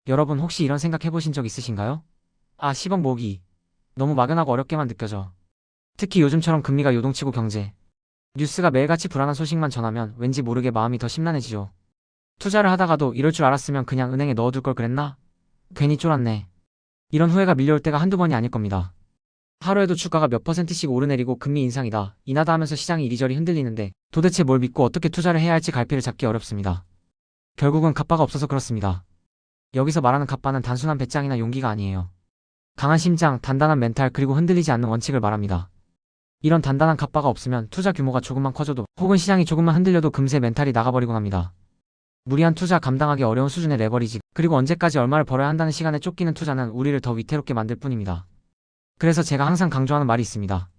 여러분 혹시 이런 생각 해보신 적 있으신가요? 아, 10억 모으기. 너무 막연하고 어렵게만 느껴져. 특히 요즘처럼 금리가 요동치고 경제, 뉴스가 매일같이 불안한 소식만 전하면 왠지 모르게 마음이 더 심란해지죠. 투자를 하다가도 이럴 줄 알았으면 그냥 은행에 넣어둘 걸 그랬나? 괜히 쫄았네. 이런 후회가 밀려올 때가 한두 번이 아닐 겁니다. 하루에도 주가가 몇 %씩 오르내리고 금리 인상이다, 인하다 하면서 시장이 이리저리 흔들리는데 도대체 뭘 믿고 어떻게 투자를 해야 할지 갈피를 잡기 어렵습니다. 결국은 갑바가 없어서 그렇습니다. 여기서 말하는 갑바는 단순한 배짱이나 용기가 아니에요. 강한 심장, 단단한 멘탈, 그리고 흔들리지 않는 원칙을 말합니다. 이런 단단한 갑바가 없으면 투자 규모가 조금만 커져도 혹은 시장이 조금만 흔들려도 금세 멘탈이 나가버리곤 합니다. 무리한 투자, 감당하기 어려운 수준의 레버리지, 그리고 언제까지 얼마를 벌어야 한다는 시간에 쫓기는 투자는 우리를 더 위태롭게 만들 뿐입니다. 그래서 제가 항상 강조하는 말이 있습니다.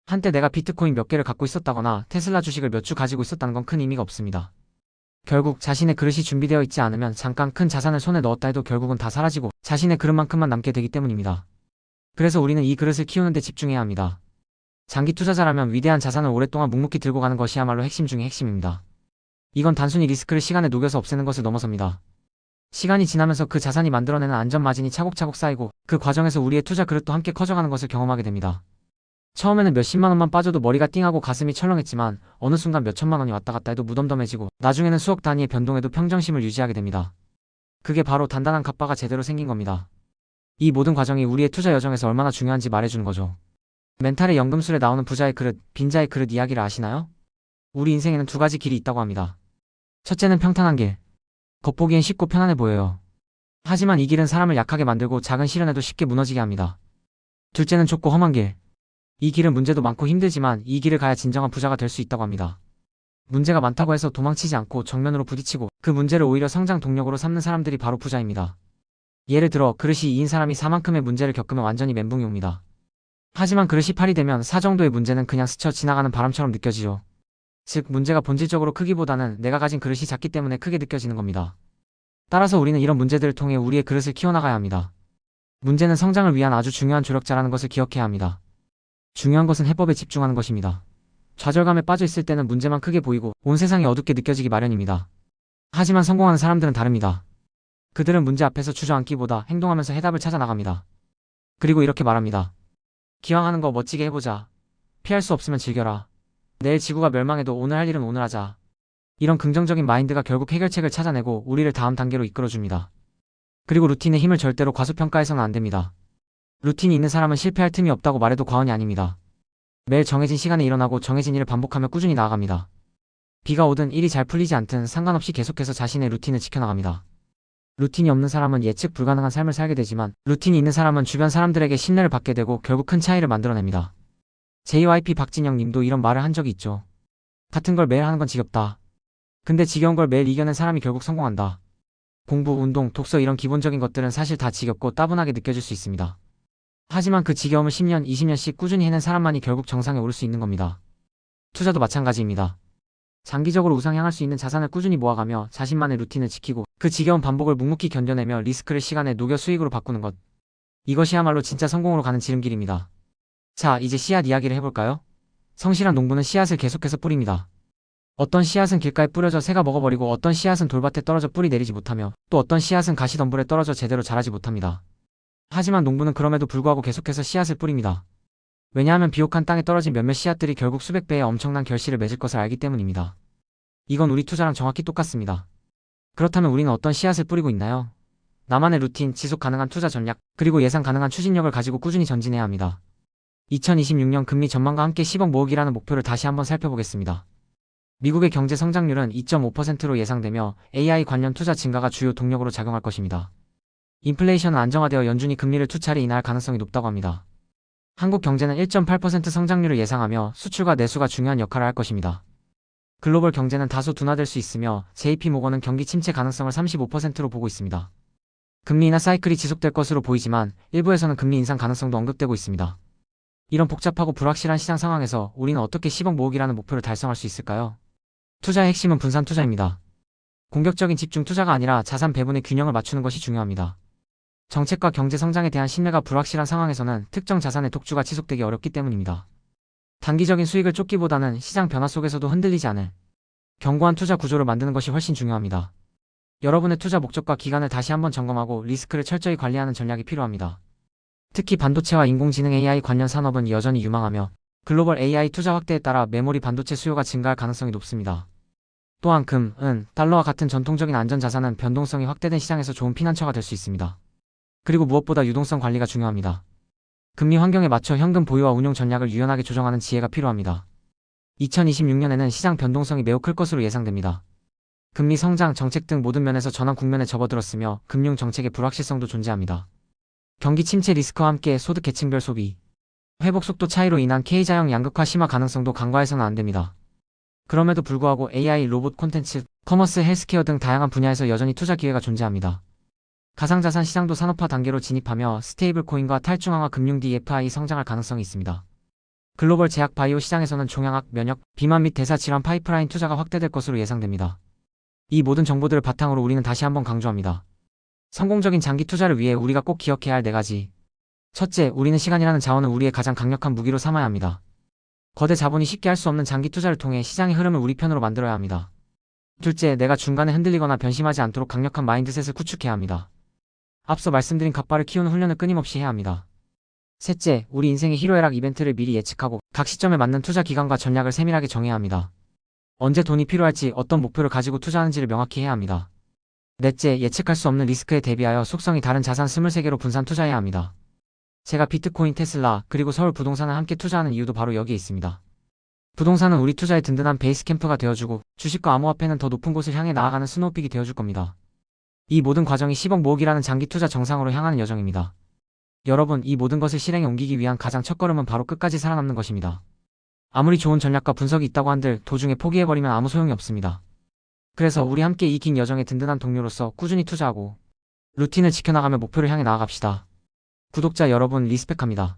한때 내가 비트코인 몇 개를 갖고 있었다거나 테슬라 주식을 몇 주 가지고 있었다는 건 큰 의미가 없습니다. 결국 자신의 그릇이 준비되어 있지 않으면 잠깐 큰 자산을 손에 넣었다 해도 결국은 다 사라지고 자신의 그릇만큼만 남게 되기 때문입니다. 그래서 우리는 이 그릇을 키우는 데 집중해야 합니다. 장기 투자자라면 위대한 자산을 오랫동안 묵묵히 들고 가는 것이야말로 핵심 중의 핵심입니다. 이건 단순히 리스크를 시간에 녹여서 없애는 것을 넘어섭니다. 시간이 지나면서 그 자산이 만들어내는 안전 마진이 차곡차곡 쌓이고 그 과정에서 우리의 투자 그릇도 함께 커져가는 것을 경험하게 됩니다. 처음에는 몇십만 원만 빠져도 머리가 띵하고 가슴이 철렁했지만 어느 순간 몇천만 원이 왔다 갔다 해도 무덤덤해지고 나중에는 수억 단위의 변동에도 평정심을 유지하게 됩니다. 그게 바로 단단한 갑바가 제대로 생긴 겁니다. 이 모든 과정이 우리의 투자 여정에서 얼마나 중요한지 말해주는 거죠. 멘탈의 연금술에 나오는 부자의 그릇, 빈자의 그릇 이야기를 아시나요? 우리 인생에는 두 가지 길이 있다고 합니다. 첫째는 평탄한 길. 겉보기엔 쉽고 편안해 보여요. 하지만 이 길은 사람을 약하게 만들고 작은 시련에도 쉽게 무너지게 합니다. 둘째는 좁고 험한 길. 이 길은 문제도 많고 힘들지만 이 길을 가야 진정한 부자가 될 수 있다고 합니다. 문제가 많다고 해서 도망치지 않고 정면으로 부딪히고 그 문제를 오히려 성장 동력으로 삼는 사람들이 바로 부자입니다. 예를 들어 그릇이 2인 사람이 4만큼의 문제를 겪으면 완전히 멘붕이 옵니다. 하지만 그릇이 8이 되면 4 정도의 문제는 그냥 스쳐 지나가는 바람처럼 느껴지죠. 즉 문제가 본질적으로 크기보다는 내가 가진 그릇이 작기 때문에 크게 느껴지는 겁니다. 따라서 우리는 이런 문제들을 통해 우리의 그릇을 키워나가야 합니다. 문제는 성장을 위한 아주 중요한 조력자라는 것을 기억해야 합니다. 중요한 것은 해법에 집중하는 것입니다. 좌절감에 빠져 있을 때는 문제만 크게 보이고 온 세상이 어둡게 느껴지기 마련입니다. 하지만 성공하는 사람들은 다릅니다. 그들은 문제 앞에서 주저앉기보다 행동하면서 해답을 찾아 나갑니다. 그리고 이렇게 말합니다. 기왕 하는 거 멋지게 해보자. 피할 수 없으면 즐겨라. 내일 지구가 멸망해도 오늘 할 일은 오늘 하자. 이런 긍정적인 마인드가 결국 해결책을 찾아내고 우리를 다음 단계로 이끌어줍니다. 그리고 루틴의 힘을 절대로 과소평가해서는 안 됩니다. 루틴이 있는 사람은 실패할 틈이 없다고 말해도 과언이 아닙니다. 매일 정해진 시간에 일어나고 정해진 일을 반복하며 꾸준히 나아갑니다. 비가 오든 일이 잘 풀리지 않든 상관없이 계속해서 자신의 루틴을 지켜나갑니다. 루틴이 없는 사람은 예측 불가능한 삶을 살게 되지만 루틴이 있는 사람은 주변 사람들에게 신뢰를 받게 되고 결국 큰 차이를 만들어냅니다. JYP 박진영 님도 이런 말을 한 적이 있죠. 같은 걸 매일 하는 건 지겹다. 근데 지겨운 걸 매일 이겨낸 사람이 결국 성공한다. 공부, 운동, 독서 이런 기본적인 것들은 사실 다 지겹고 따분하게 느껴질 수 있습니다. 하지만 그 지겨움을 10년, 20년씩 꾸준히 해낸 사람만이 결국 정상에 오를 수 있는 겁니다. 투자도 마찬가지입니다. 장기적으로 우상 향할 수 있는 자산을 꾸준히 모아가며 자신만의 루틴을 지키고 그 지겨운 반복을 묵묵히 견뎌내며 리스크를 시간에 녹여 수익으로 바꾸는 것. 이것이야말로 진짜 성공으로 가는 지름길입니다. 자, 이제 씨앗 이야기를 해볼까요? 성실한 농부는 씨앗을 계속해서 뿌립니다. 어떤 씨앗은 길가에 뿌려져 새가 먹어버리고 어떤 씨앗은 돌밭에 떨어져 뿌리 내리지 못하며 또 어떤 씨앗은 가시덤불에 떨어져 제대로 자라지 못합니다. 하지만 농부는 그럼에도 불구하고 계속해서 씨앗을 뿌립니다. 왜냐하면 비옥한 땅에 떨어진 몇몇 씨앗들이 결국 수백 배의 엄청난 결실을 맺을 것을 알기 때문입니다. 이건 우리 투자랑 정확히 똑같습니다. 그렇다면 우리는 어떤 씨앗을 뿌리고 있나요? 나만의 루틴, 지속 가능한 투자 전략, 그리고 예상 가능한 추진력을 가지고 꾸준히 전진해야 합니다. 2026년 금리 전망과 함께 10억 모으기라는 목표를 다시 한번 살펴보겠습니다. 미국의 경제 성장률은 2.5%로 예상되며 AI 관련 투자 증가가 주요 동력으로 작용할 것입니다. 인플레이션은 안정화되어 연준이 금리를 2차례 인하할 가능성이 높다고 합니다. 한국 경제는 1.8% 성장률을 예상하며 수출과 내수가 중요한 역할을 할 것입니다. 글로벌 경제는 다소 둔화될 수 있으며 JP모건은 경기 침체 가능성을 35%로 보고 있습니다. 금리 인하 사이클이 지속될 것으로 보이지만 일부에서는 금리 인상 가능성도 언급되고 있습니다. 이런 복잡하고 불확실한 시장 상황에서 우리는 어떻게 10억 모으기라는 목표를 달성할 수 있을까요? 투자의 핵심은 분산 투자입니다. 공격적인 집중 투자가 아니라 자산 배분의 균형을 맞추는 것이 중요합니다. 정책과 경제 성장에 대한 신뢰가 불확실한 상황에서는 특정 자산의 독주가 지속되기 어렵기 때문입니다. 단기적인 수익을 쫓기보다는 시장 변화 속에서도 흔들리지 않을 견고한 투자 구조를 만드는 것이 훨씬 중요합니다. 여러분의 투자 목적과 기간을 다시 한번 점검하고 리스크를 철저히 관리하는 전략이 필요합니다. 특히 반도체와 인공지능 AI 관련 산업은 여전히 유망하며 글로벌 AI 투자 확대에 따라 메모리 반도체 수요가 증가할 가능성이 높습니다. 또한 금, 은, 달러와 같은 전통적인 안전자산은 변동성이 확대된 시장에서 좋은 피난처가 될 수 있습니다. 그리고 무엇보다 유동성 관리가 중요합니다. 금리 환경에 맞춰 현금 보유와 운용 전략을 유연하게 조정하는 지혜가 필요합니다. 2026년에는 시장 변동성이 매우 클 것으로 예상됩니다. 금리 성장, 정책 등 모든 면에서 전환 국면에 접어들었으며 금융 정책의 불확실성도 존재합니다. 경기 침체 리스크와 함께 소득 계층별 소비, 회복 속도 차이로 인한 K자형 양극화 심화 가능성도 간과해서는 안 됩니다. 그럼에도 불구하고 AI, 로봇 콘텐츠, 커머스, 헬스케어 등 다양한 분야에서 여전히 투자 기회가 존재합니다. 가상자산 시장도 산업화 단계로 진입하며 스테이블 코인과 탈중앙화 금융 DFI 성장할 가능성이 있습니다. 글로벌 제약 바이오 시장에서는 종양학, 면역, 비만 및 대사 질환 파이프라인 투자가 확대될 것으로 예상됩니다. 이 모든 정보들을 바탕으로 우리는 다시 한번 강조합니다. 성공적인 장기 투자를 위해 우리가 꼭 기억해야 할 4가지. 첫째, 우리는 시간이라는 자원을 우리의 가장 강력한 무기로 삼아야 합니다. 거대 자본이 쉽게 할 수 없는 장기 투자를 통해 시장의 흐름을 우리 편으로 만들어야 합니다. 둘째, 내가 중간에 흔들리거나 변심하지 않도록 강력한 마인드셋을 구축해야 합니다. 앞서 말씀드린 갑바를 키우는 훈련을 끊임없이 해야 합니다. 셋째, 우리 인생의 희로애락 이벤트를 미리 예측하고 각 시점에 맞는 투자 기간과 전략을 세밀하게 정해야 합니다. 언제 돈이 필요할지, 어떤 목표를 가지고 투자하는지를 명확히 해야 합니다. 넷째, 예측할 수 없는 리스크에 대비하여 속성이 다른 자산 23개로 분산 투자해야 합니다. 제가 비트코인, 테슬라, 그리고 서울 부동산을 함께 투자하는 이유도 바로 여기에 있습니다. 부동산은 우리 투자의 든든한 베이스 캠프가 되어주고 주식과 암호화폐는 더 높은 곳을 향해 나아가는 스노우픽이 되어줄 겁니다. 이 모든 과정이 10억 모으기라는 장기 투자 정상으로 향하는 여정입니다. 여러분, 이 모든 것을 실행에 옮기기 위한 가장 첫걸음은 바로 끝까지 살아남는 것입니다. 아무리 좋은 전략과 분석이 있다고 한들 도중에 포기해버리면 아무 소용이 없습니다. 그래서 우리 함께 이 긴 여정의 든든한 동료로서 꾸준히 투자하고 루틴을 지켜나가며 목표를 향해 나아갑시다. 구독자 여러분, 리스펙합니다.